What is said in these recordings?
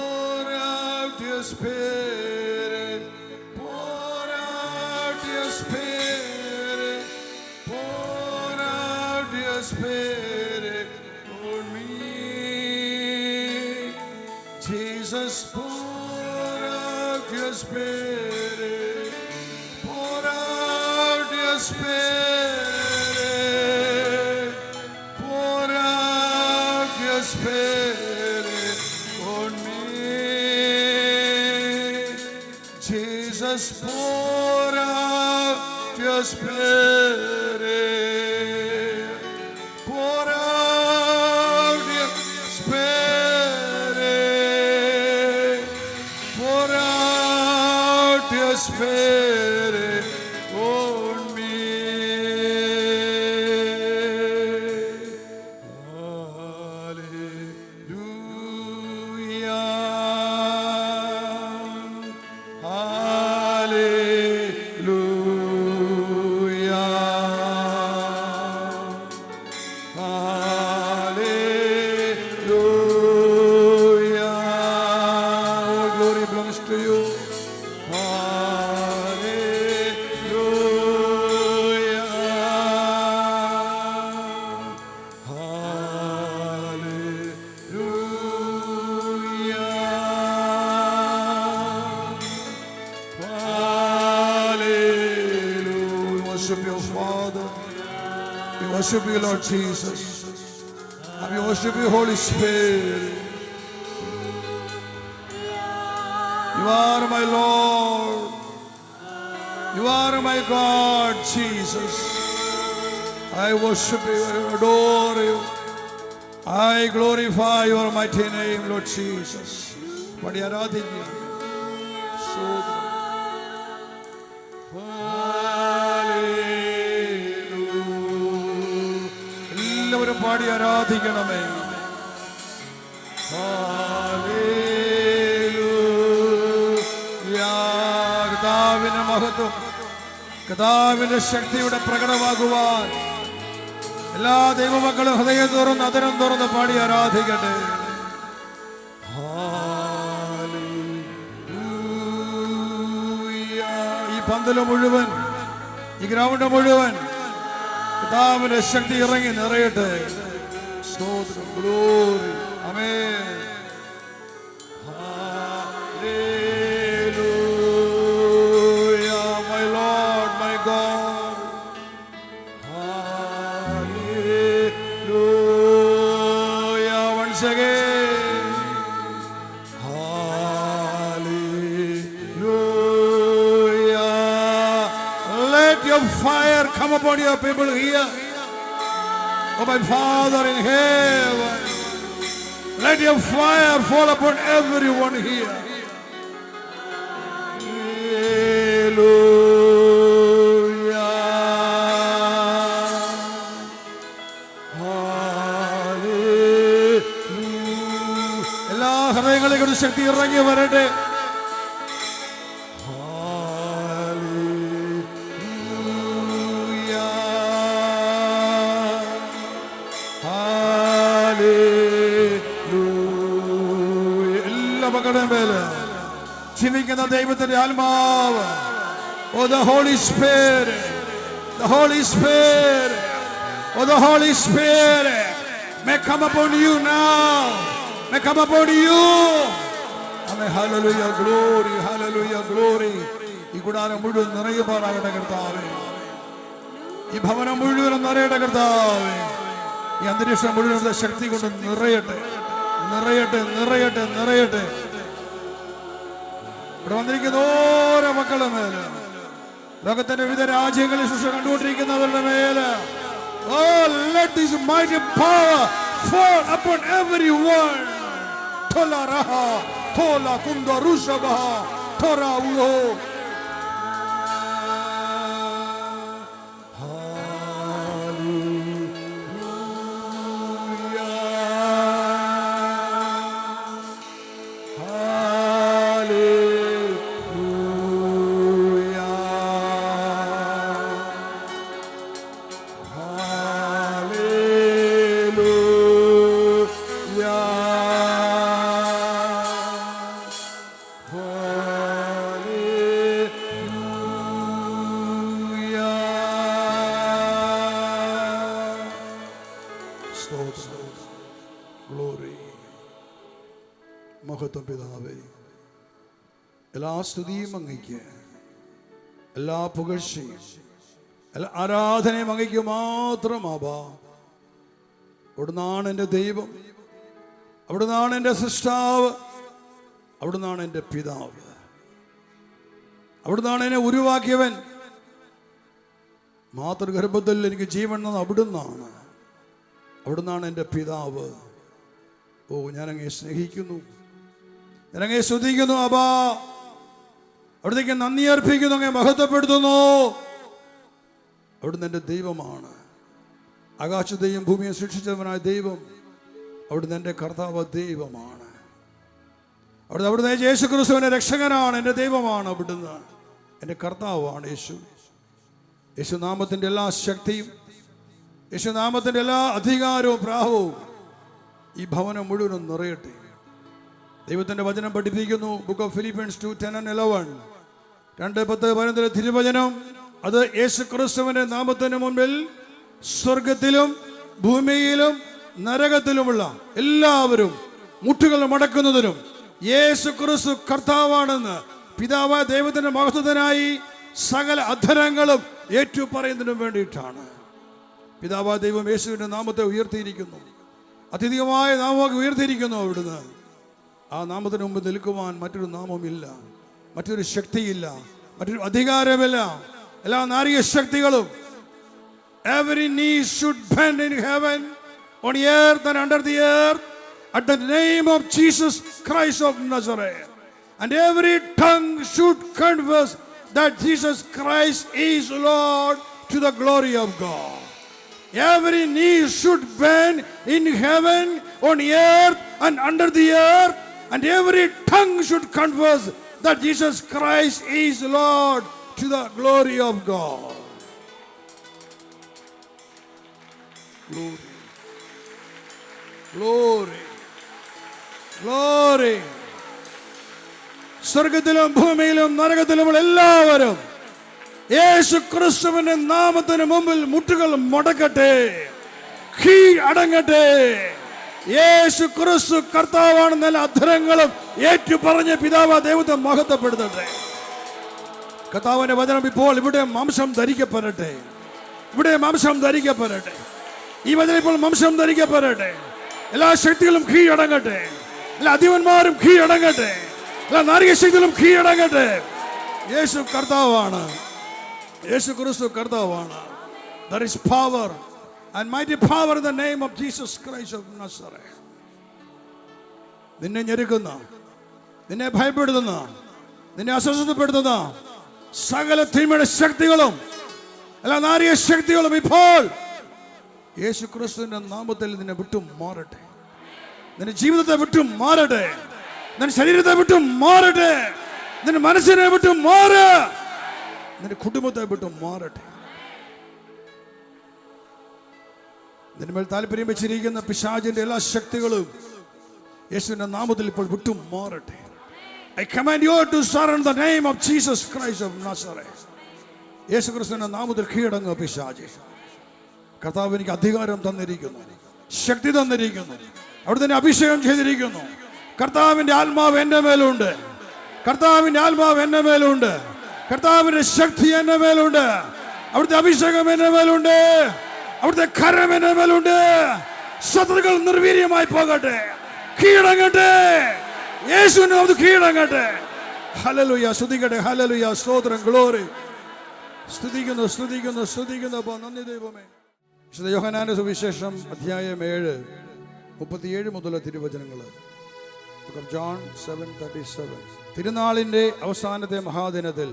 Pour out your Spirit. Pour out your Spirit. Pour out your Spirit on me. Jesus, pour out your Spirit. Pour out your Spirit. Pour out your Spirit on me. Jesus, pour out your Spirit. Pour out your Spirit. Pour out your Spirit on me. Worship you, Lord Jesus. And we worship you, Holy Spirit. You are my Lord. You are my God, Jesus. I worship you, I adore you. I glorify your mighty name, Lord Jesus. But you are so പാടി ആരാധിക്കണമേ. കർത്താവിന്റെ മഹത്വം, കർത്താവിന്റെ ശക്തിയുടെ പ്രകടമാകുവാൻ എല്ലാ ദൈവമക്കളും ഹൃദയം തുറന്ന് അതരം തുറന്ന് പാടി ആരാധിക്കട്ടെ. ഈ പന്തല് മുഴുവൻ, ഈ ഗ്രൗണ്ട് മുഴുവൻ കർത്താവിന്റെ ശക്തി ഇറങ്ങി നിറയട്ടെ. സ്തോത്രം, glory, amen. Hallelujah, my Lord, my God. Hallelujah, once again. Hallelujah. Let your fire come upon your people here. Oh, my Father in heaven, let your fire fall upon everyone here. Hallelujah. Hallelujah. എല്ലാ ഹൃദയങ്ങളിലും ശക്തി ഇറങ്ങി വരട്ടെ. ജീവിക്കുന്ന ദൈവത്തിന്റെ ആത്മാവ്, oh the Holy Spirit, the Holy Spirit, oh the Holy Spirit may come upon you now, may come upon you. Amen. Hallelujah, glory, hallelujah, glory. ഈ കൂടാരം മുഴുവൻ നിറയുമാറാകട്ടെ കർത്താവേ. ഈ ഭവനം മുഴുവൻ നിറയട്ടെ കർത്താവേ. ഈ അന്തരീക്ഷം മുഴുവൻ ശക്തി കൊണ്ട് നിറയട്ടെ, നിറയട്ടെ, നിറയട്ടെ, നിറയട്ടെ. ഇവിടെ വന്നിരിക്കുന്ന ഓരോ മക്കളുടെ മേല്, ലോകത്തിന്റെ വിവിധ രാജ്യങ്ങളിൽ ശുശ്രൂഷ കണ്ടുകൊണ്ടിരിക്കുന്നവരുടെ മേല്, oh let this mighty power fall upon everyone. Tola raha, tola kunda rushabaha, tora uho. മഹത്വം പിതാവേ. എല്ലാ സ്തുതിയും അങ്ങയ്ക്ക്, എല്ലാ പുകഴ്ചയും, എല്ലാ ആരാധനയും അങ്ങയ്ക്ക് മാത്രം. അപ്പാ, അവിടുന്നാണ് എൻ്റെ ദൈവം, അവിടുന്നാണ് എൻ്റെ സൃഷ്ടാവ്, അവിടുന്നാണ് എൻ്റെ പിതാവ്, അവിടുന്നാണ് എന്നെ ഉരുവാക്കിയവൻ. മാതൃഗർഭത്തിൽ എനിക്ക് ജീവൻ തന്നത് അവിടുന്നാണ്, അവിടുന്നാണ് എൻ്റെ പിതാവ്. ഓ, ഞാനങ്ങയെ സ്നേഹിക്കുന്നു, ഞാനങ്ങയെ സ്തുതിക്കുന്നു. അപ്പാ, അവിടുത്തേക്ക് നന്ദി അർപ്പിക്കുന്നു, അങ്ങയെ മഹത്വപ്പെടുത്തുന്നു. അവിടുന്ന് എൻ്റെ ദൈവമാണ്, ആകാശത്തെയും ഭൂമിയെ സൃഷ്ടിച്ചവനായ ദൈവം. അവിടുന്ന് എൻ്റെ കർത്താവ് ദൈവമാണ്. അവിടുന്ന് യേശു ക്രിസ്തു എൻ്റെ രക്ഷകനാണ്, എൻ്റെ ദൈവമാണ്. അവിടുന്ന് എൻ്റെ കർത്താവാണ്. യേശു നാമത്തിൻ്റെ എല്ലാ ശക്തിയും, യേശു നാമത്തിൻ്റെ എല്ലാ അധികാരവും പ്രാഹവും ഈ ഭവനം മുഴുവനും നിറയട്ടെ. ദൈവത്തിൻ്റെ വചനം പഠിപ്പിക്കുന്നു. ബുക്ക് ഓഫ് ഫിലിപ്പീൻസ് 2:10-11, 2:10-11 തിരുവചനം. അത് യേശു ക്രിസ്തുവിന്റെ നാമത്തിന് മുൻപിൽ സ്വർഗത്തിലും ഭൂമിയിലും നരകത്തിലുമുള്ള എല്ലാവരും മുട്ടുകൾ മടക്കുന്നതിനും യേശു ക്രിസ്തു കർത്താവാണെന്ന് പിതാവായ ദൈവത്തിന്റെ മഹത്വത്തിനായി സകല അധരങ്ങളും ഏറ്റുപറയുന്നതിനും വേണ്ടിയിട്ടാണ്. പിതാവായ ദൈവം യേശുവിന്റെ നാമത്തെ ഉയർത്തിയിരിക്കുന്നു, അത്യധികമായ നാമം ഉയർത്തിയിരിക്കുന്നു. അവിടുന്ന് ആ നാമത്തിന് മുമ്പ് നിൽക്കുവാൻ മറ്റൊരു നാമമില്ല, മറ്റൊരു ശക്തിയില്ല, മറ്റൊരു അധികാരമില്ല. എല്ലാ നാരിക ശക്തികളും, every knee should bend in heaven, on earth and under the earth, at the name of Jesus Christ of Nazareth, and every tongue should confess that Jesus Christ is Lord, to the glory of God. Every knee should bend in heaven, on earth and under the earth, and every tongue should confess that Jesus Christ is Lord, to the glory of God. Glory, glory, glory. സ്വർഗത്തിലും ഭൂമിയിലും നരകത്തിലുമുള്ള എല്ലാവരും യേശു ക്രിസ്തുവിന്റെ നാമത്തിന് മുമ്പിൽ മുട്ടുകൾ മടക്കട്ടെ, കീഴടങ്ങട്ടെ. യേശു ക്രിസ്തു കർത്താവാണെന്ന എല്ലാ അധരങ്ങളും ഏറ്റുപറഞ്ഞ് പിതാവ് ദൈവത്തെ മഹത്വപ്പെടുത്തട്ടെ. കർത്താവിന്റെ വചനം ഇപ്പോൾ ഇവിടെ മാംസം ധരിക്കപ്പെടട്ടെ, ഇവിടെ മാംസം ധരിക്കപ്പെടട്ടെ. ഈ വചനം ഇപ്പോൾ മാംസം ധരിക്കപ്പെടട്ടെ. എല്ലാ ശക്തികളും കീഴടങ്ങട്ടെ, എല്ലാ അധിപന്മാരും കീഴടങ്ങട്ടെ, എല്ലാ നാരിക ശക്തികളും കീഴടങ്ങട്ടെ. യേശു കർത്താവാണ്, യേശു ക്രിസ്തു കർത്താവാണ്. There is power and mighty power in the name of Jesus Christ of Nazareth. നിന്നെ ഞെരുക്കുന്ന, നിന്നെ ഭയപ്പെടുത്തുന്ന, നിന്നെ അസ്വസ്ഥപ്പെടുത്തുന്ന സകല തിന്മയുടെ ശക്തികളും എല്ലാ നാരിക ശക്തികളും ഇപ്പോൾ യേശു ക്രിസ്തുവിന്റെ നാമത്തിൽ നിന്നെ വിട്ടും മാറട്ടെ. നിന്റെ ജീവിതത്തെ വിട്ടും മാറട്ടെ, നിന്റെ ശരീരത്തെ വിട്ടും മാറട്ടെ, നിന്റെ മനസ്സിനെ വിട്ടും മാറ, നിന്റെ കുടുംബത്തെ വിട്ടും മാറട്ടെ. നിന്റെ മേൽ താല്പര്യം വെച്ചിരിക്കുന്ന പിശാചിന്റെ എല്ലാ ശക്തികളും യേശുവിന്റെ നാമത്തിൽ ഇപ്പോൾ വിട്ടും മാറട്ടെ. I command you to surrender the name of Jesus Christ of Nazareth. യേശു ക്രിസ്തുവിന്റെ നാമത്തിൽ കീഴടങ്ങുക പിശാചേ. കർത്താവ് എനിക്ക് അധികാരം തന്നിരിക്കുന്നു, ശക്തി തന്നിരിക്കുന്നു, അവിടുത്തെ അഭിഷേകം ചെയ്തിരിക്കുന്നു. കർത്താവിന്റെ ആത്മാവ് എന്റെ മേലുണ്ട്, കർത്താവിന്റെ ആത്മാവ് എന്റെ മേലുണ്ട്, കർത്താവിന്റെ ശക്തി എന്റെ മേലുണ്ട്, അവിടുത്തെ അഭിഷേകം എന്റെ മേലുണ്ട്, അവിടുത്തെ കരം എന്റെ മേലുണ്ട്. ശത്രുക്കൾ നിർവീര്യമായി പോകട്ടെ, കീഴടങ്ങട്ടെ, യേശുവിനെ നമുക്ക് കീഴടങ്ങട്ടെ. ഹല്ലേലൂയ, സ്തുതിക്കട്ടെ, ഹല്ലേലൂയ, സ്തോത്രം, ഗ്ലോറി. സ്തുതിക്കുന്നു, സ്തുതിക്കുന്നു, സ്തുതിക്കുന്നു. അപ്പോൾ നന്ദി ദൈവമേ. വിശുദ്ധ യോഹന്നാന്റെ സുവിശേഷം അധ്യായം 7, 37 മുതലുള്ള തിരുവചനങ്ങൾ. ജോൺ 7:37. തിരുനാളിന്റെ അവസാനത്തെ മഹാദിനത്തിൽ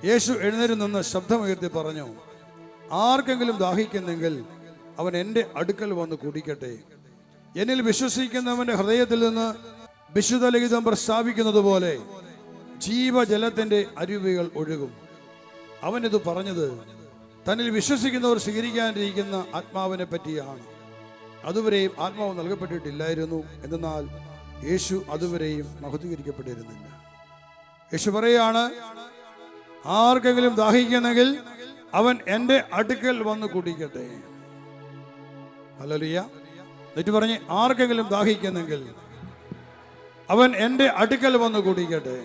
യേശു എഴുന്നേറ്റ് നിന്ന് ശബ്ദമുയർത്തി പറഞ്ഞു, ആർക്കെങ്കിലും ദാഹിക്കുന്നെങ്കിൽ അവൻ എൻ്റെ അടുക്കൽ വന്ന് കുടിക്കട്ടെ. എന്നിൽ വിശ്വസിക്കുന്നവന്റെ ഹൃദയത്തിൽ നിന്ന് വിശുദ്ധ ലിഖിതം പ്രസ്താവിക്കുന്നത് പോലെ ജീവജലത്തിന്റെ അരുവികൾ ഒഴുകും. അവനിത് പറഞ്ഞത് തന്നിൽ വിശ്വസിക്കുന്നവർ സ്വീകരിക്കാനിരിക്കുന്ന ആത്മാവിനെ പറ്റിയാണ്. അതുവരെയും ആത്മാവ് നൽകപ്പെട്ടിട്ടില്ലായിരുന്നു, എന്നാൽ യേശു അതുവരെയും മഹത്വീകരിക്കപ്പെട്ടിരുന്നില്ല. യേശു പറയാണ്, ആർക്കെങ്കിലും ദാഹിക്കുന്നെങ്കിൽ അവൻ എൻ്റെ അടുക്കൽ വന്ന് കുടിക്കട്ടെ. ഹല്ലേലൂയ. എന്നിട്ട് പറഞ്ഞ്, ആർക്കെങ്കിലും ദാഹിക്കുന്നെങ്കിൽ അവൻ എൻ്റെ അടുക്കൽ വന്ന് കുടിക്കട്ടെ.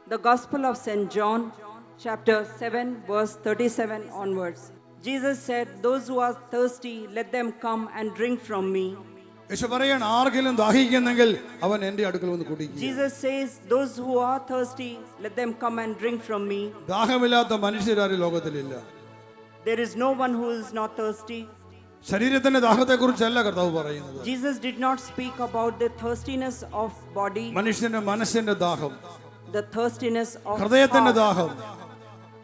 The Gospel of St. John, chapter 7, verse 37 onwards. Jesus said, "Those who are thirsty, let them come and drink from me." യേശു പറയാണ്, ആർക്കെങ്കിലും ദാഹിക്കുന്നെങ്കിൽ അവൻ എൻ്റെ അടുക്കൽ വന്ന് കുടിക്കുക. Jesus says, "Those who are thirsty, let them come and drink from me." ദാഹമില്ലാത്ത മനുഷ്യരാരും ലോകത്തിലില്ല. There is no one who is not thirsty. ശരീരത്തിന്റെ ദാഹത്തെക്കുറിച്ചല്ല കർത്താവ് പറയുന്നത്. Jesus did not speak about the thirstiness of body. മനുഷ്യന്റെ മനസ്സിന്റെ ദാഹം, The thirstiness of ഹൃദയത്തിന്റെ heart. ദാഹം.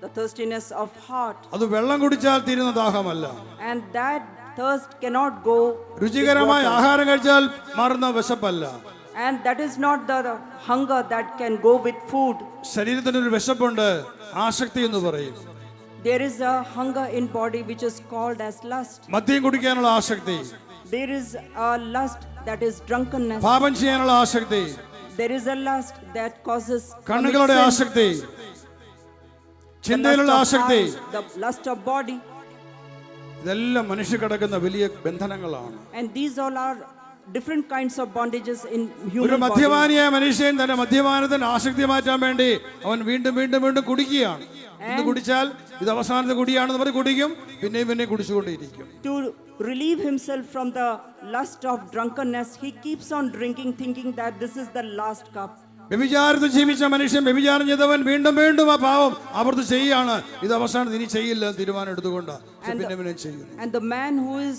The thirstiness of heart. അത് വെള്ളം കുടിച്ചാൽ തീരുന്ന ദാഹമല്ല. And that thirst cannot go with രുചികരമായ water. ആഹാരം കഴിച്ചാൽ മാറുന്ന വിശപ്പല്ല. And that is not the hunger that can go with food. ശരീരത്തിന് ഒരു വിശപ്പുണ്ട്, ആസക്തി എന്ന് പറയും. There is a hunger in body which is called as lust. മദ്യം കുടിക്കാനുള്ള ആസക്തി, There is a lust that is drunkenness. പാപം ചെയ്യാനുള്ള ആസക്തി, There is a lust that causes കണ്ണുകളുടെ commit sin. ആസക്തി, The ചിന്തയിലുള്ള lust of ആസക്തി, eyes, the lust of body. ഇതെല്ലാം മനുഷ്യ കിടക്കുന്ന വലിയ ബന്ധനങ്ങളാണ്. And these all are different kinds of bondages in ഒരു human body. മദ്യപാനിയായ മനുഷ്യൻ തന്റെ മദ്യപാനത്തിന് ആസക്തി മാറ്റാൻ വേണ്ടി അവൻ വീണ്ടും വീണ്ടും വീണ്ടും കുടിക്കുകയാണ്. ഇത് കുടിച്ചാൽ ഇത് അവസാനത്തെ കുടിയാണെന്ന് പറഞ്ഞ് കുടിക്കും, പിന്നെയും കുടിച്ചുകൊണ്ടിരിക്കും. To relieve himself from the lust of drunkenness, he keeps on drinking, thinking that this is the last cup. വ്യഭിചാരത്തിൽ ജീവിച്ച മനുഷ്യൻ, വ്യഭിചാരം ചെയ്തവൻ വീണ്ടും വീണ്ടും ആ പാവം ആവർത്തി ചെയ്യുകയാണ്. ഇത് അവസാനം ഇനി ചെയ്യില്ല തീരുമാനം എടുത്തുകൊണ്ട് പിന്നെ ചെയ്യുന്നു. And the man who is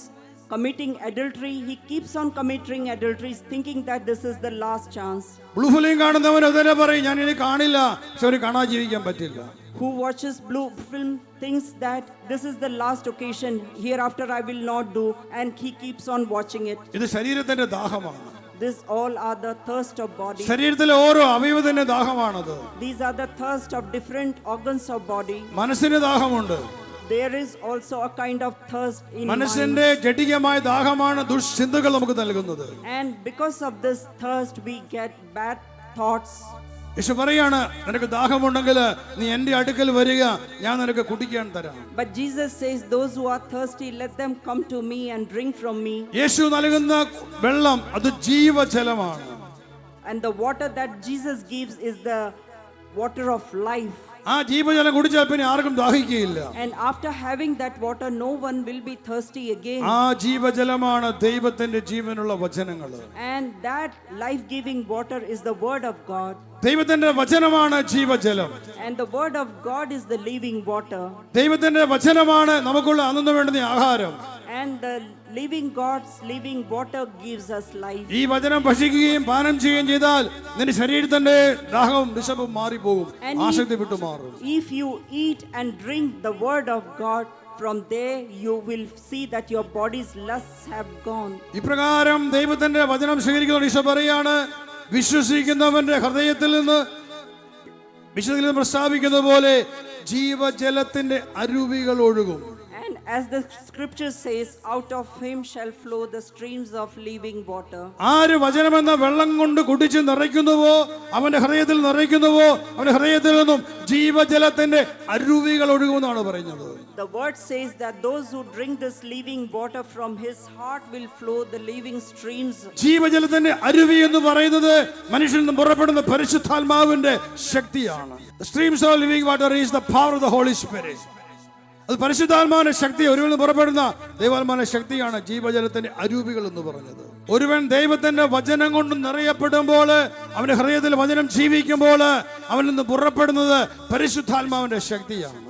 committing adultery, he keeps on committing adulteries, thinking that this is the last chance. Blue film കാണുന്നവൻ അതിനെ പറയും, ഞാൻ ഇനി കാണില്ല, പക്ഷെ അവന് കാണാൻ ജീവിക്കാൻ പറ്റില്ല. Who watches blue film thinks that this is the last occasion, hereafter I will not do, and he keeps on watching it. ഇത് ശരീരത്തിന്റെ ദാഹമാണ്. This all are the thirst of body. ശരീരത്തിലെ ഓരോ അവയവത്തിന്റെ ദാഹമാണത്. These are the thirst of different organs of body. മനസ്സിന് ദാഹമുണ്ട്. There is also a kind of thirst in mind. മനസ്സിന്റെ ജഡികമായ ദാഹമാണ് ദുഷ്ചിന്തകൾ നമുക്ക് നൽകുന്നത്. And because of this thirst we get bad thoughts. യേശു പറയാണ്, നിനക്ക് ദാഹമുണ്ടെങ്കിൽ നീ എൻ്റെ അടുക്കൽ വരിക, ഞാൻ നിനക്ക് കുടിക്കാൻ തരാം. But Jesus says, those who are thirsty, let them come to me and drink from me. യേശു നൽകുന്ന വെള്ളം അത് ജീവജലമാണ്. And the water that Jesus gives is the water of life. ആ ജീവജലം കുടിച്ചാൽ പിന്നെ ആർക്കും ദാഹിക്കുകയില്ല. And after having that water, no one will be thirsty again. ആ ജീവജലമാണ് ദൈവത്തിന്റെ ജീവനുള്ള വചനങ്ങൾ. And that life-giving water is the word of God. ദൈവത്തിന്റെ വചനമാണ് ജീവജലം. And the word of God is the living water. ദൈവത്തിന്റെ വചനമാണ് നമുക്കുള്ള അന്നു വേണ്ടുന്ന ആഹാരം. And the living God's living water gives us life. ഈ വചനം ഭക്ഷിക്കുകയും പാനം ചെയ്യുകയും ചെയ്താൽ നിന്റെ ശരീരത്തിന്റെ ദാഹവും വിശപ്പും മാറിപ്പോകും, ആസക്തി വിട്ടുമാറും. If you eat and drink the word of God, from there you will see that your body's lusts have gone. ഇപ്രകാരം ദൈവത്തിന്റെ വചനം സ്വീകരിക്കുന്ന ഈശോ പറയാണ്, വിശ്വസിക്കുന്നവന്റെ ഹൃദയത്തിൽ നിന്ന് വിശുദ്ധ പ്രസ്താവിക്കുന്ന പോലെ ജീവജലത്തിന്റെ അരുവികൾ ഒഴുകും. And as the scripture says, out of him shall flow the streams of living water. ആര് വചനമെന്ന വെള്ളം കൊണ്ട് കുടിച്ച് നിറയ്ക്കുന്നുവോ, അവന്റെ ഹൃദയത്തിൽ നിറയ്ക്കുന്നുവോ, അവന്റെ ഹൃദയത്തിൽ നിന്നും ജീവജലത്തിന്റെ അരുവികൾ ഒഴുകുമെന്നാണ് പറയുന്നത്. The word says that those who drink this living water from his heart will flow the living streams. ജീവജലത്തിന്റെ അരുവി എന്ന് പറയുന്നത് മനുഷ്യനിൽ നിന്ന് പുറപ്പെടുന്ന പരിശുദ്ധാത്മാവിന്റെ ശക്തിയാണ്. The streams of living water is the power of the Holy Spirit. അത് പരിശുദ്ധാത്മാവിന്റെ ശക്തി, ഒരുവനിൽ നിന്ന് പുറപ്പെടുന്ന ദൈവാത്മാവിന്റെ ശക്തിയാണ് ജീവജലത്തിന്റെ അരൂപികൾ എന്ന് പറഞ്ഞത്. ഒരുവൻ ദൈവത്തിന്റെ വചനം കൊണ്ട് നിറയപ്പെടുമ്പോൾ, അവന്റെ ഹൃദയത്തിൽ വചനം ജീവിക്കുമ്പോൾ അവനിൽ നിന്ന് പുറപ്പെടുന്നത് പരിശുദ്ധാത്മാവിന്റെ ശക്തിയാണ്.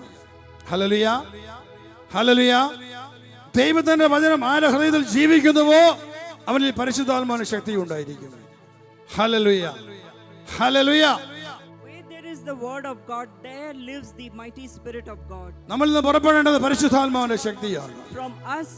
Hallelujah, hallelujah. ദൈവത്തിന്റെ വചനം ആരുടെ ഹൃദയത്തിൽ ജീവിക്കുന്നുവോ അവനിൽ പരിശുദ്ധാത്മാവിന്റെ ശക്തി ഉണ്ടായിരിക്കും. Hallelujah, hallelujah. The word of God, there lives the mighty spirit of God. നമ്മളിൽ നിന്ന് പുറപ്പെടേണ്ടത് പരിശുദ്ധാത്മാവിന്റെ ശക്തിയാണ്. From us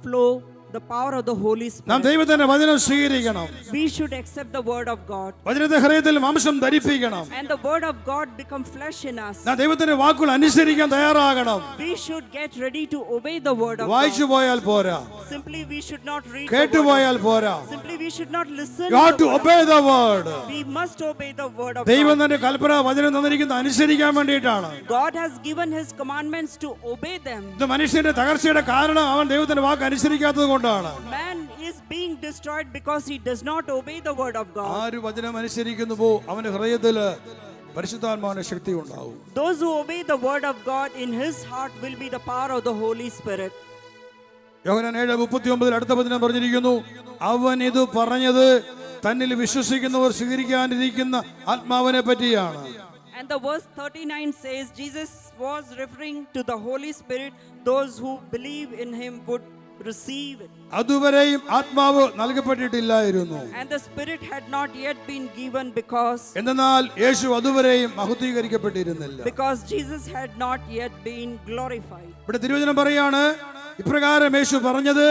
flow the power of the Holy Spirit. നാം ദൈവത്തിന്റെ വചനം സ്വീകരിക്കണം. We should accept the word of God. വചനത്തെ ഹൃദയത്തിൽ മാംസം ധരിപ്പിക്കണം. And the word of God become flesh in us. നാം ദൈവത്തിന്റെ വാക്കുകൾ അനുസരിക്കാൻ തയ്യാറാകണം. We should get ready to obey the word of God. വായിച്ചു പോയാൽ പോരാ. Simply we should not read. കേട്ടു പോയാൽ പോരാ. Simply we should not listen. You have to obey the word. We must obey the word of ദൈവം God. തന്റെ കൽപ്പന വചനം തന്നിരിക്കുന്ന അനുസരിക്കാൻ വേണ്ടിയിട്ടാണ്. God has given his commandments to obey them. ഇത് മനുഷ്യന്റെ തകർച്ചയുടെ കാരണം അവൻ ദൈവത്തിന്റെ വാക്ക് അനുസരിക്കാത്തത് എന്തുകൊണ്ടാണ്? Man is being destroyed because he does not obey the word of God. ആര് വചനം അനുസരിക്കുന്നുവോ അവന്റെ ഹൃദയത്തിൽ പരിശുദ്ധാത്മാവിന്റെ ശക്തി ഉണ്ടാവും. Those who obey the word of God, in his heart will be the power of the Holy Spirit. യോഹന്നാൻ 7:39 അടുത്ത വചനം പറഞ്ഞിരിക്കുന്നു, അവൻ ഇത് പറഞ്ഞത് തന്നിൽ വിശ്വസിക്കുന്നവർ സ്വീകരിക്കാനിരിക്കുന്ന ആത്മാവിനെ പറ്റിയാണ്. And the verse 39 says Jesus was referring to the Holy Spirit. Those who believe in him would receive it. അതുവരെയും ആത്മാവ് നൽകപ്പെട്ടിട്ടില്ലായിരുന്നു. And the Spirit had not yet been given എന്നാൽ യേശു അതുവരെയും മഹത്വീകരിക്കപ്പെട്ടിരുന്നില്ല. because Jesus had not yet been glorified. ഇവിടെ തിരുവചനം പറയാണ്, ഇപ്രകാരം യേശു പറഞ്ഞത്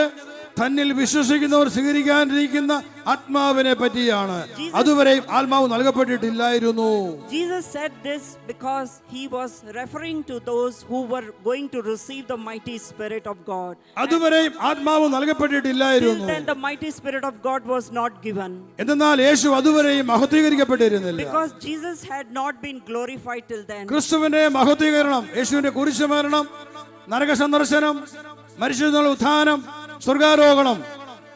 തന്നിൽ വിശ്വസിക്കുന്നവർ സ്വീകരിക്കാനിരിക്കുന്ന ആത്മാവിനെ പറ്റിയാണ്. അതുവരെയും ആത്മാവ് നൽകപ്പെട്ടിട്ടില്ലായിരുന്നു. Jesus said this because he was referring to those who were going to receive the mighty Spirit of God. അതുവരെയും ആത്മാവ് നൽകപ്പെട്ടിട്ടില്ലായിരുന്നു. Till then the mighty Spirit of God was not given. എന്നാൽ യേശു അതുവരെയും മഹത്വീകരിക്കപ്പെട്ടിരുന്നില്ല. Because Jesus had not been glorified till then. ക്രിസ്തുവിന്റെ മഹത്വീകരണം, യേശുവിന്റെ കുരിശുമരണം, നരക സന്ദർശനം, മരിച്ചവരുടെ ഉത്ഥാനം, സ്വർഗാരോഹണം,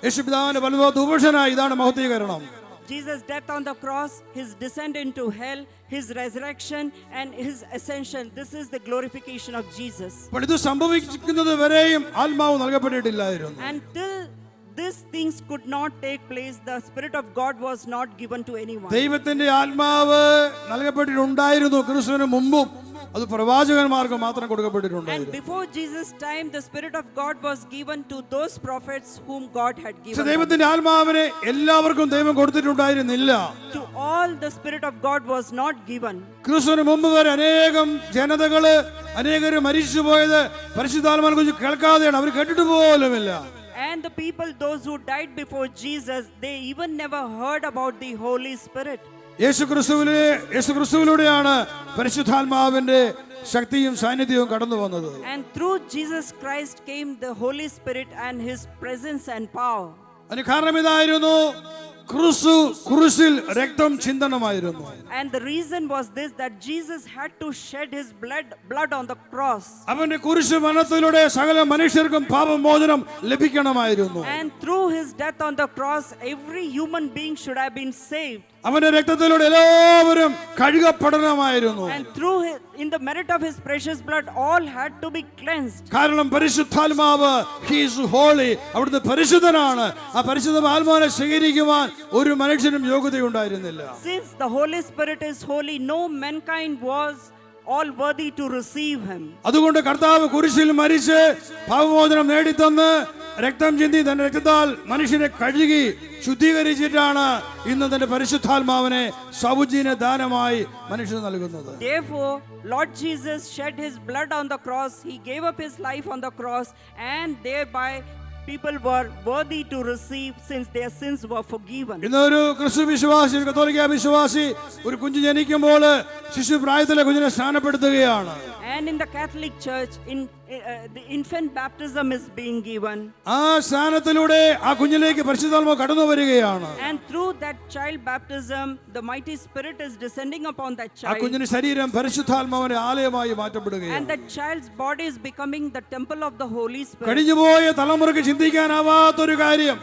യേശുപിതാവിന്റെ വലതുഭാഗത്ത് ഉപേക്ഷനായി, ഇതാണ് മഹത്വീകരണം. Jesus' death on the cross, his descent into hell, his resurrection and his ascension. This is the glorification of Jesus. അപ്പോൾ ഇത് സംഭവിക്കുന്നത് വരെയും ആത്മാവ് നൽകപ്പെട്ടിട്ടില്ലായിരുന്നു. Until these things could not take place, the Spirit of God was not given to anyone. ദൈവത്തിന്റെ ആത്മാവ് നൽകപ്പെട്ടിട്ടുണ്ടായിരുന്നു ക്രിസ്തുവിന് മുമ്പും. അത് പ്രവാചകന്മാർക്ക് മാത്രം കൊടുക്കപ്പെട്ടിട്ടുണ്ടായിരുന്നു. And before Jesus' time, the Spirit of God was given to those prophets whom God had given. ദൈവത്തിന്റെ ആത്മാവിനെ എല്ലാവർക്കും ദൈവം കൊടുത്തിട്ടുണ്ടായിരുന്നില്ല. To all the Spirit of God was not given. ക്രിസ്തുവിന് മുമ്പ് വരെ അനേകം ജനതകള്, അനേകര് മരിച്ചുപോയത് പരിശുദ്ധാത്മാവിനെ കുറിച്ച് കേൾക്കാതെയാണ്. അവർ കേട്ടിട്ട് പോലുമില്ല. And the people, those who died before Jesus, they even never heard about the Holy Spirit. യേശുക്രിസ്തുവിലൂടെയാണ് പരിശുദ്ധാത്മാവിന്റെ ശക്തിയും സാന്നിധ്യവും കടന്നു വന്നത്. And through Jesus Christ came the Holy Spirit and his presence and power. അതിന് കാരണം ഇതായിരുന്നു, ക്രിസ്തു ക്രൂശിൽ രക്തം ചിന്തനമായിരുന്നു. And the reason was this, that Jesus had to shed his blood on the cross. അവന്റെ കുരിശു മരണത്തിലൂടെ സകല മനുഷ്യർക്കും പാപമോചനം ലഭിക്കണമായിരുന്നു. And through his death on the cross, every human being should have been saved. അവന്റെ രക്തത്തിലൂടെ എല്ലാവരും കഴുകപ്പെടണമായിരുന്നു. And through in the merit of his precious blood, all had to be cleansed. കാരണം പരിശുദ്ധാത്മാവ്, he is holy, അവിടുത്തെ പരിശുദ്ധനാണ്. ആ പരിശുദ്ധ ആത്മാവിനെ സ്വീകരിക്കുവാൻ ഒരു മനുഷ്യനും യോഗ്യതയുണ്ടായിരുന്നില്ല. Since the Holy Spirit is holy, no mankind was all worthy to receive him. അതുകൊണ്ട് കർത്താവ് കുരിശിൽ മരിച്ച് പാപമോചനം നേടിത്തന്ന് രക്തം ചിന്തി തന്റെ രക്തത്താൽ മനുഷ്യനെ കഴുകി ശുദ്ധീകരിച്ചിട്ടാണ് ഇന്ന് തന്റെ പരിശുദ്ധാത്മാവിനെ സൗജന്യ ദാനമായി മനുഷ്യന് നൽകുന്നത്. Therefore, Lord Jesus shed his blood on the cross. He gave up his life on the cross, and thereby people were worthy to receive, since their sins were forgiven. ഇന്നൊരു ക്രിസ്തു വിശ്വാസി, കത്തോലിക്ക വിശ്വാസി ഒരു കുഞ്ഞ് ജനിക്കുമ്പോൾ ശിശുപ്രായത്തിലെ കുഞ്ഞിനെ സ്നാനപ്പെടുത്തുകയാണ്. And in the Catholic Church, the infant baptism is being given. ആ സ്നാനത്തിലൂടെ ആ കുഞ്ഞിലേക്ക് പരിശുദ്ധാത്മാവ് കടന്നു വരികയാണ്. And through that child baptism, the mighty Spirit is descending upon that ആ child. കുഞ്ഞിന്റെ ശരീരം പരിശുദ്ധാത്മാവിന്റെ ആലയമായി മാറ്റപ്പെടുകയാണ്. And that child's body is becoming the temple of the Holy Spirit. കഴിഞ്ഞുപോയ തലമുറയ്ക്ക് ചിന്തിക്കാനാവാത്തൊരു കാര്യം,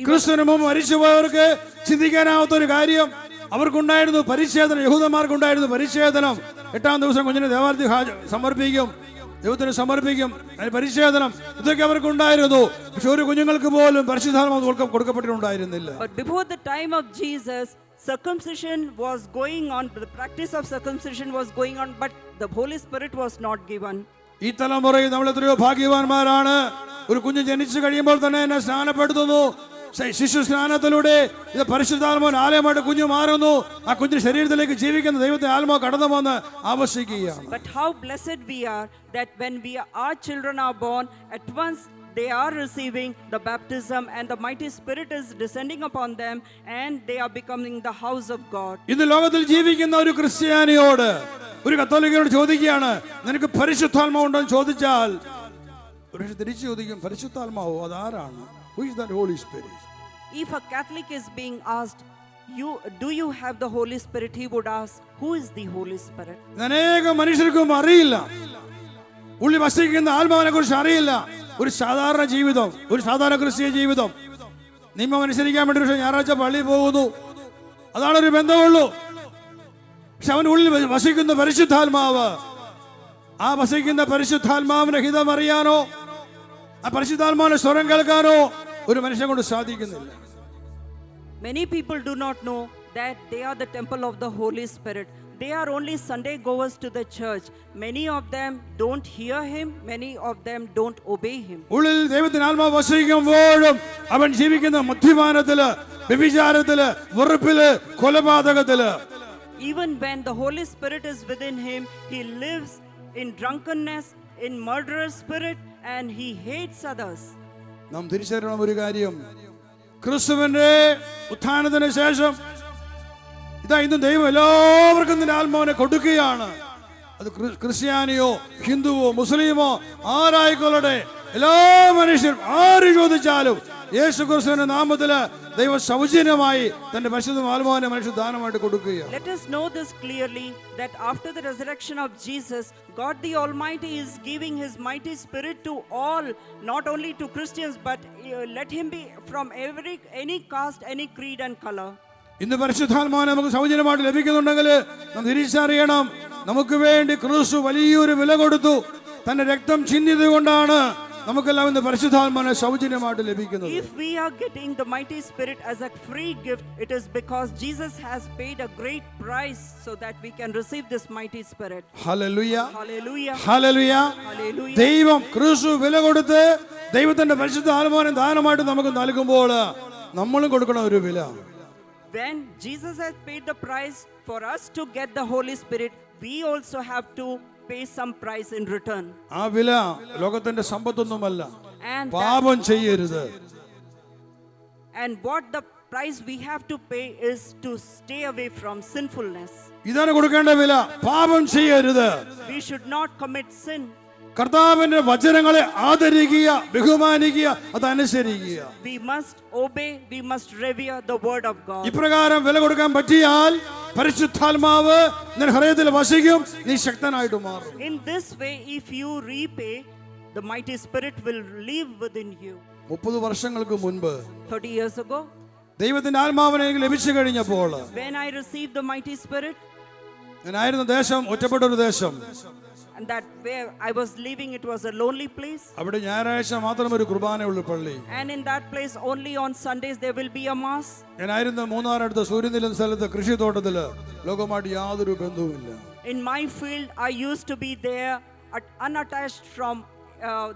ക്രിസ്തുവിന് മുമ്പ് മരിച്ചുപോയവർക്ക് ചിന്തിക്കാനാവാത്തൊരു കാര്യം, അവർക്കുണ്ടായിരുന്നു പരിച്ഛേദനം. യഹൂദന്മാർക്കുണ്ടായിരുന്നു പരിച്ഛേദനം. 8-ാം ദിവസം കുഞ്ഞിനെ ദേവാലയത്തിൽ സമർപ്പിക്കും, ദൈവത്തിന് സമർപ്പിക്കും, പരിച്ഛേദനം, ഇതൊക്കെ അവർക്കുണ്ടായിരുന്നു. പക്ഷെ ഒരു കുഞ്ഞുങ്ങൾക്ക് പോലും പരിശുദ്ധാത്മാവ് കൊടുക്കപ്പെട്ടിട്ടുണ്ടായിരുന്നില്ല. But before the time of Jesus, circumcision was going on, the practice of circumcision was going on, but the Holy Spirit was not given. ഈ തലമുറയിൽ നമ്മൾ എത്രയോ ഭാഗ്യവാന്മാരാണ്. ഒരു കുഞ്ഞ് ജനിച്ചു കഴിയുമ്പോൾ തന്നെ എന്നെ സ്നാനപ്പെടുത്തുന്നു. ശിശു സ്നാനത്തിലൂടെ ഇത് പരിശുദ്ധാത്മാവിന്റെ ആലയമായിട്ട് കുഞ്ഞു മാറുന്നു. ആ കുഞ്ഞിന്റെ ശരീരത്തിലേക്ക് ജീവിക്കുന്ന ദൈവത്തെ ആത്മാവ് കടന്നു വന്ന് ആവശ്യിക്കുകയാണ്. But how blessed we are that when our children are born, at once they are receiving the baptism, and the mighty Spirit is descending upon them, and they are becoming the house of God. ഇന്ന് ലോകത്തിൽ ജീവിക്കുന്ന ഒരു ക്രിസ്ത്യാനിയോട്, ഒരു കത്തോലിക്കനോട് ചോദിക്കുകയാണ്, നിനക്ക് പരിശുദ്ധാത്മാവ് ഉണ്ടോ എന്ന് ചോദിച്ചാൽ ഒരു തിരിച്ചു ചോദിക്കും, പരിശുദ്ധാത്മാവോ അതാരാണ്? Who is that Holy Spirit? If a Catholic is being asked, do you have the Holy Spirit, he would ask, who is the Holy Spirit? അനേകം മനുഷ്യർക്കും അറിയില്ല. ഉള്ളി വസിക്കുന്ന ആത്മാവിനെ കുറിച്ച് അറിയില്ല. ഒരു സാധാരണ ജീവിതം, ഒരു സാധാരണ ക്രിസ്തീയ ജീവിതം. നിയമം അനുസരിക്കാൻ വേണ്ടി പക്ഷേ ഞായറാഴ്ച പള്ളിയിൽ പോകുന്നു, അതാണ് ഒരു ബന്ധമുള്ളൂ. പക്ഷെ അവൻ്റെ ഉള്ളിൽ വസിക്കുന്ന പരിശുദ്ധാത്മാവ്, ആ വസിക്കുന്ന പരിശുദ്ധാത്മാവിന്റെ ഹിതം അറിയാനോ ആ പരിശുദ്ധാത്മാവിന്റെ സ്വരം കേൾക്കാനോ ഒരു മനുഷ്യനെ കൊണ്ട് സാധിക്കുന്നില്ല. Many people do not know that they are the temple of the Holy Spirit. They are only Sunday goers to the church. Many of them don't hear him, many of them don't obey him. ഉള്ളിൽ ദൈവത്തിന്റെ ആത്മാവ് വസിക്കുമ്പോഴും അവൻ ജീവിക്കുന്ന മദ്യപാനത്തില്, വ്യഭിചാരത്തില്, വെറുപ്പില്, കൊലപാതകത്തില്. Even when the Holy Spirit is within him, he lives in drunkenness, in murderous spirit, and he hates others. നാം തിരിച്ചറിയണം ഒരു കാര്യം, ക്രിസ്തുവിന്റെ ഉത്ഥാനത്തിന് ശേഷം ഇതാ ഇന്ന് ദൈവം എല്ലാവർക്കും നിന്റെ ആത്മാവിനെ കൊടുക്കുകയാണ്. അത് ക്രിസ്ത്യാനിയോ ഹിന്ദുവോ മുസ്ലിമോ ആരായിക്കൊള്ളട്ടെ, എല്ലാ മനുഷ്യരും ആര് ചോദിച്ചാലും യേശു ക്രിസ്തുവിന്റെ നാമത്തില് ദൈവം സൗജന്യമായി തന്റെ പരിശുദ്ധ ആത്മാവിനെ മനുഷ്യ ദാനമായിട്ട് കൊടുക്കുകയാണ്. Let us know this clearly, that after the resurrection of Jesus, God the Almighty is giving his mighty spirit to all, not only to Christians, but let him be from any caste, any creed and color. ഇന്ന് പരിശുദ്ധാത്മാവിനെ നമുക്ക് സൗജന്യമായിട്ട് ലഭിക്കുന്നുണ്ടെങ്കിൽ നാം തിരിച്ചറിയണം, നമുക്ക് വേണ്ടി ക്രിസ്തു വലിയൊരു വില കൊടുത്തു. തന്റെ രക്തം ചിന്തിയത് കൊണ്ടാണ് നമുക്കെല്ലാം ഇന്ന് പരിശുദ്ധാത്മാവിനെ സൗജന്യമായിട്ട് ലഭിക്കുന്നത്. If we are getting the mighty spirit as a free gift, it is because Jesus has paid a great price so that we can receive this mighty spirit. Hallelujah, Hallelujah. Hallelujah. Hallelujah. ദൈവം ക്രിസ്തു വില കൊടുത്ത് ദൈവത്തിന്റെ പരിശുദ്ധ ആത്മാവിനെ ദാനമായിട്ട് നമുക്ക് നൽകുമ്പോൾ നമ്മളും കൊടുക്കണം ഒരു വില. When Jesus has paid the price for us to get the Holy Spirit, we also have to pay some price in return. ആ വില ലോകത്തിന്റെ സമ്പത്തൊന്നുമല്ല. And പാപം ചെയ്യരുത്. And what the price we have to pay is to stay away from sinfulness. ഇതാണ് കൊടുക്കേണ്ട വില. പാപം ചെയ്യരുത്. We should not commit sin. കർത്താവിന്റെ വചനങ്ങളെ ആദരിക്കുക, ബഹുമാനിക്കുക, അതനുസരിക്കുക. We must obey, we must revere the word of God. ഇപ്രകാരം വില കൊടുക്കാൻ പറ്റിയാൽ പരിശുദ്ധാത്മാവ് നിന്റെ ഹൃദയത്തിൽ വസിക്കും, നീ ശക്തനായിട്ട് മാറും. In this way, if you repay, the mighty spirit will live within you. 30 വർഷങ്ങൾക്ക് മുൻപ് 30 years ago, ദൈവത്തിന്റെ ആത്മാവിനെ എനിക്ക് ലഭിച്ചു കഴിഞ്ഞപ്പോൾ when I received the mighty spirit, ഞാനായിരുന്ന ദേശം ഒറ്റപ്പെട്ട ഒരു ദേശം. and that where I was living, it was a lonely place. അവിടെ ഞായറാഴ്ച മാത്രം ഒരു കുർബാനയുള്ള പള്ളി. And in that place, only on Sundays there will be a mass. ഞാനായിരുന്ന മൂന്നാറടുത്ത സൂര്യനിലം സ്ഥലത്ത് കൃഷിത്തോട്ടത്തില് ലോകമായിട്ട് യാതൊരു ബന്ധവുമില്ല. In my field, I used to be there, unattached from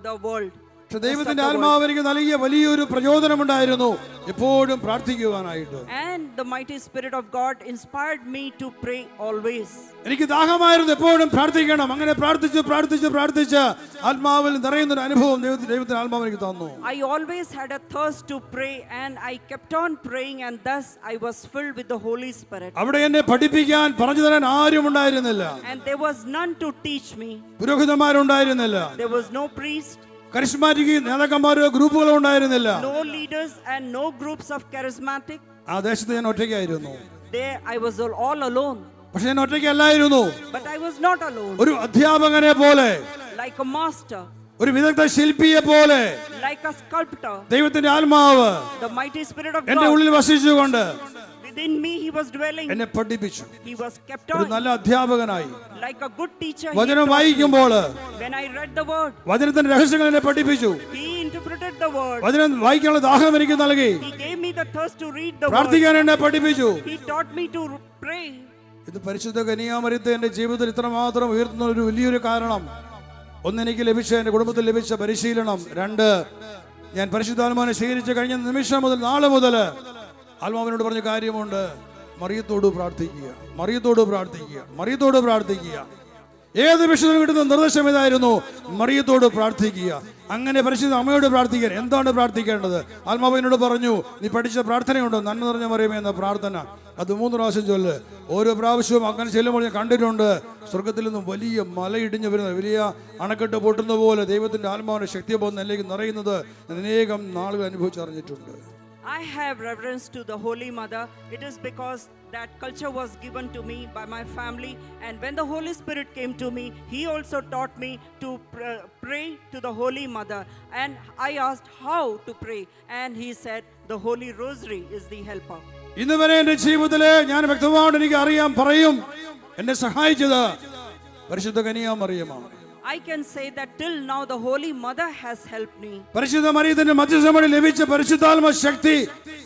the world. പക്ഷെ ദൈവത്തിന്റെ ആത്മാവ് എനിക്ക് നൽകിയ വലിയൊരു പ്രചോദനമുണ്ടായിരുന്നു എപ്പോഴും പ്രാർത്ഥിക്കുവാനായിട്ട്. And the mighty spirit of God inspired me to pray always. എനിക്ക് ദാഹമായിരുന്നു എപ്പോഴും പ്രാർത്ഥിക്കണം. അങ്ങനെ പ്രാർത്ഥിച്ച് പ്രാർത്ഥിച്ച് പ്രാർത്ഥിച്ച് ആത്മാവിൽ നിറയുന്ന ഒരു അനുഭവം ദൈവത്തിന്റെ ആത്മാവ് എനിക്ക് തന്നു. I always had a thirst to pray, and I kept on praying, and thus I was filled with the Holy Spirit. അവിടെ എന്നെ പഠിപ്പിക്കാൻ പറഞ്ഞു തരാൻ ആരും ഉണ്ടായിരുന്നില്ല. And there was none to teach me. പുരോഹിതന്മാരുണ്ടായിരുന്നില്ല. There was no priest. Charismatic നേതാക്കന്മാരോ ഗ്രൂപ്പുകളോ ഉണ്ടായിരുന്നില്ല. No leaders and no groups of charismatic. ആ ദേശത്ത് ഞാൻ ഒറ്റയ്ക്കായിരുന്നു. There I was all alone. പക്ഷെ ഞാൻ ഒറ്റയ്ക്കല്ലായിരുന്നു. But I was not alone. ഒരു അധ്യാപകനെ പോലെ, Like a master, ഒരു വിദഗ്ധ ശില്പിയെ പോലെ like a sculptor, ദൈവത്തിന്റെ ആത്മാവ് the mighty spirit of എന്റെ God ഉള്ളിൽ വസിച്ചുകൊണ്ട് within me, he was dwelling. എന്നെ പഠിപ്പിച്ചു. He was kept ഒരു on നല്ല അധ്യാപകനായി. like a good teacher. He വചനം taught me. വായിക്കുമ്പോൾ When I read the word, വചനത്തിന്റെ രഹസ്യങ്ങൾ എന്നെ പഠിപ്പിച്ചു. he interpreted the word. വചനം വായിക്കാനുള്ള ദാഹം എനിക്ക് നൽകി. He gave me the thirst to read the word. പ്രാർത്ഥിക്കാൻ എന്നെ പഠിപ്പിച്ചു. He taught me to pray. ഇത് പരിശുദ്ധ കന്യാമറിയത്തെ എന്റെ ജീവിതത്തിൽ ഇത്രമാത്രം ഉയർത്തുന്ന ഒരു വലിയൊരു കാരണം, ഒന്ന് എനിക്ക് ലഭിച്ച എന്റെ കുടുംബത്തിൽ ലഭിച്ച പരിശീലനം, രണ്ട് ഞാൻ പരിശുദ്ധാത്മാവിനെ സ്വീകരിച്ച് കഴിഞ്ഞ നിമിഷം മുതൽ നാളെ മുതൽ ആത്മാവിനോട് പറഞ്ഞ കാര്യമുണ്ട്, മറിയത്തോട് പ്രാർത്ഥിക്കുക, മറിയത്തോട് പ്രാർത്ഥിക്കുക, മറിയത്തോട് പ്രാർത്ഥിക്കുക. ഏത് വിഷയത്തിൽ കിട്ടുന്ന നിർദ്ദേശം ഇതായിരുന്നു, മറിയത്തോട് പ്രാർത്ഥിക്കുക. അങ്ങനെ പരിശുദ്ധ അമ്മയോട് പ്രാർത്ഥിക്കാൻ. എന്താണ് പ്രാർത്ഥിക്കേണ്ടത്? ആത്മാവിനോട് പറഞ്ഞു, നീ പഠിച്ച പ്രാർത്ഥനയുണ്ടോ, നന്മ നിറഞ്ഞ മറിയമേ എന്ന പ്രാർത്ഥന, അത് 3 പ്രാവശ്യം ചൊല്ല്. ഓരോ പ്രാവശ്യവും അങ്ങനെ ചെല്ലുമ്പോൾ ഞാൻ കണ്ടിട്ടുണ്ട്, സ്വർഗത്തിൽ നിന്നും വലിയ മലയിടിഞ്ഞു വരുന്ന, വലിയ അണക്കെട്ട് പൊട്ടുന്ന പോലെ ദൈവത്തിന്റെ ആത്മാവിന്റെ ശക്തി പോകുന്ന എന്നിലേക്ക് നിറയുന്നത് അനേകം നാളുകൾ അനുഭവിച്ചറിഞ്ഞിട്ടുണ്ട്. I have reverence to the Holy Mother. It is because that culture was given to me by my family, and when the Holy Spirit came to me, He also taught me to pray to the Holy Mother. And I asked how to pray, and He said the Holy Rosary is the helper. ഇന്ന് വരെ എൻ്റെ ജീവിതത്തിലെ ഞാൻ വ്യക്തമായിട്ട് എനിക്ക് അറിയാം പറയും എന്നെ സഹായിച്ചത് പരിശുദ്ധ കന്യാമറിയമാണ്. I can say that till now the Holy Mother has helped me. പരിശുദ്ധ മറിയത്തിന്റെ മധ്യസ്ഥമായി ലഭിച്ച പരിശുദ്ധാത്മ ശക്തി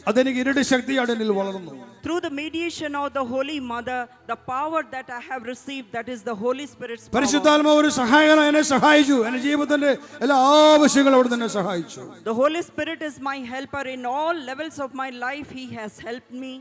അതെനിക്ക് ഇരട്ടി ശക്തിയായിട്ട് എന്നിൽ വളർന്നു. Through the mediation of the Holy Mother, the power that I have received, that is the Holy Spirit's power. പരിശുദ്ധാത്മാവ് ഒരു സഹായകനായി എന്നെ സഹായിച്ചു. എൻ്റെ ജീവിതത്തിന്റെ എല്ലാ ആവശ്യങ്ങളും അവിടെ തന്നെ സഹായിച്ചു. The Holy Spirit is my helper in all levels of my life. He has helped me.